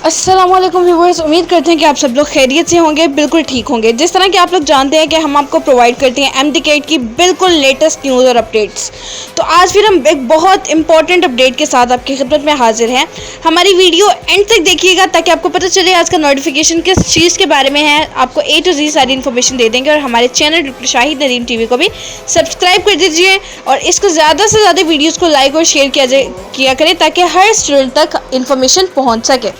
अस्सलाम वालेकुम व्यूअर्स, उम्मीद करते हैं कि आप सब लोग खैरियत से होंगे, बिल्कुल ठीक होंगे। जिस तरह कि आप लोग जानते हैं कि हम आपको प्रोवाइड करते हैं MDCAT की बिल्कुल लेटेस्ट न्यूज़ और अपडेट्स। तो आज फिर हम एक बहुत इंपॉर्टेंट अपडेट के साथ आपकी खिदमत में हाजिर हैं। हमारी वीडियो एंड तक देखिएगा ताकि आपको पता चले आज का नोटिफिकेशन किस चीज़ के बारे में है। आपको A to Z सारी इन्फॉर्मेशन दे देंगे और हमारे channel doctor Shahid Nadeem TV को भी सब्सक्राइब कर दीजिए और इसको ज़्यादा से ज़्यादा वीडियोज़ को लाइक और शेयर किया करें ताकि हर स्टूडेंट तक इन्फॉर्मेशन पहुँच सके।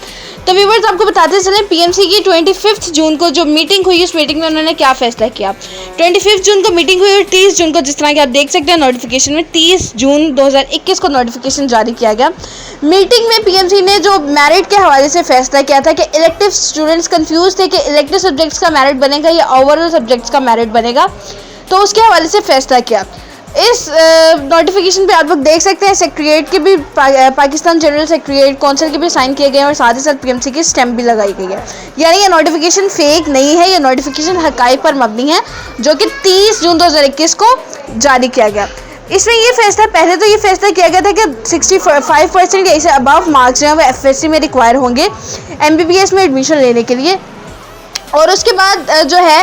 तो व्यूअर्स, आपको बताते चलें PMC की 25 जून को जो मीटिंग हुई, उस मीटिंग में उन्होंने क्या फैसला किया। 25 जून को मीटिंग हुई और 30 जून को, जिस तरह कि आप देख सकते हैं नोटिफिकेशन में, 30 जून 2021 को नोटिफिकेशन जारी किया गया। मीटिंग में PMC ने जो मेरिट के हवाले से फैसला किया था कि इलेक्टिव स्टूडेंट्स कंफ्यूज थे कि इलेक्टिव सब्जेक्ट्स का मेरिट बनेगा या ओवरऑल सब्जेक्ट्स का मेरिट बनेगा, तो उसके हवाले से फैसला किया। इस नोटिफिकेशन पे आप लोग देख सकते हैं सेक्रेटरीट के भी पाकिस्तान जनरल सेक्रेटरीट काउंसिल के भी साइन किए गए हैं और साथ ही साथ PMC की स्टैम्प भी लगाई गई है। यानी ये नोटिफिकेशन फेक नहीं है, ये नोटिफिकेशन हक़ाइक़ पर मबनी है जो कि 30 जून 2021 को जारी किया गया। इसमें ये फैसला, पहले तो ये फैसला किया गया था कि 65% या इससे अबव मार्क्स जो हैं वो FSC में रिक्वायर होंगे MBBS में एडमिशन लेने के लिए। और उसके बाद जो है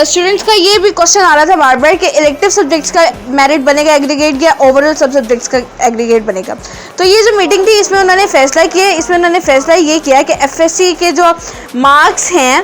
स्टूडेंट्स का ये भी क्वेश्चन आ रहा था बार बार कि इलेक्टिव सब्जेक्ट्स का मेरिट बनेगा एग्रीगेट या ओवरऑल सब सब्जेक्ट्स का एग्रीगेट बनेगा। तो ये जो मीटिंग थी इसमें उन्होंने फैसला किया, इसमें उन्होंने फैसला ये किया कि FSC के जो मार्क्स हैं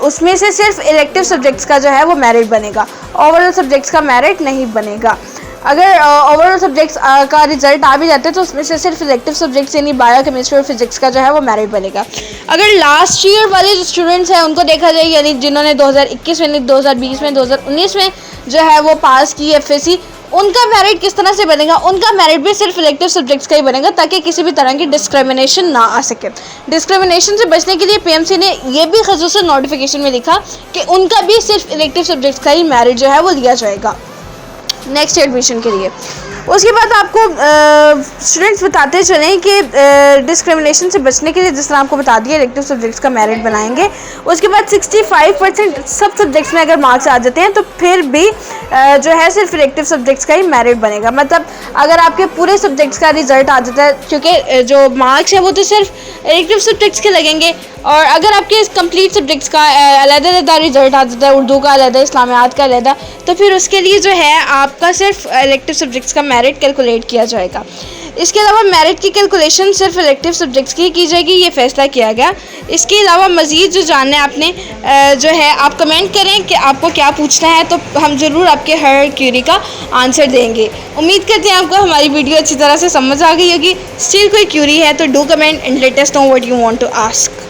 उसमें से सिर्फ इलेक्टिव सब्जेक्ट्स का जो है वो मेरिट बनेगा, ओवरऑल सब्जेक्ट्स का मेरिट नहीं बनेगा। अगर ओवरऑल सब्जेक्ट्स का रिजल्ट आ भी जाते हैं तो उसमें से सिर्फ इलेक्टिव सब्जेक्ट्स यानी बायो, केमिस्ट्री और फिजिक्स का जो है वो मेरिट बनेगा। अगर लास्ट ईयर वाले जो स्टूडेंट्स हैं उनको देखा जाए, यानी जिन्होंने 2021 में, 2020 में, 2019 में जो है वो पास की FSC, उनका मेरिट किस तरह से बनेगा? उनका मेरिट भी सिर्फ इलेक्टिव सब्जेक्ट्स का ही बनेगा ताकि किसी भी तरह की डिस्क्रिमिनेशन ना आ सके। डिस्क्रिमिनेशन से बचने के लिए PMC ने ये भी ख़ुसूसन नोटिफिकेशन में लिखा कि उनका भी सिर्फ इलेक्टिव सब्जेक्ट्स का ही मेरिट जो है वो लिया जाएगा नेक्स्ट एडमिशन के लिए। उसके बाद आपको स्टूडेंट्स बताते चलें कि डिस्क्रिमिनेशन से बचने के लिए, जिस तरह आपको बता दिया, इलेक्टिव सब्जेक्ट्स का मेरिट बनाएंगे। उसके बाद 65% सब सब्जेक्ट्स में अगर मार्क्स आ जाते हैं तो फिर भी जो है सिर्फ इलेक्टिव सब्जेक्ट्स का ही मेरिट बनेगा। मतलब अगर आपके पूरे सब्जेक्ट्स का रिजल्ट आ जाता है, क्योंकि जो मार्क्स है वो तो सिर्फ इलेक्टिव सब्जेक्ट्स के लगेंगे, और अगर आपके कंप्लीट सब्जेक्ट्स का अलग-अलग रिजल्ट आ जाता है, उर्दू का अलग, इस्लामियात का अलग, तो फिर उसके लिए जो है आपका सिर्फ इलेक्टिव सब्जेक्ट्स का मेरिट कैलकुलेट किया जाएगा। इसके अलावा मेरिट की कैलकुलेशन सिर्फ इलेक्टिव सब्जेक्ट्स की जाएगी, ये फैसला किया गया। इसके अलावा मज़ीद जो जानना है आपने जो है आप कमेंट करें कि आपको क्या पूछना है, तो हम ज़रूर आपके हर क्वेरी का आंसर देंगे। उम्मीद करते हैं आपको हमारी वीडियो अच्छी तरह से समझ आ गई होगी। स्टिल कोई क्वेरी है तो do comment and let us know what you want to ask.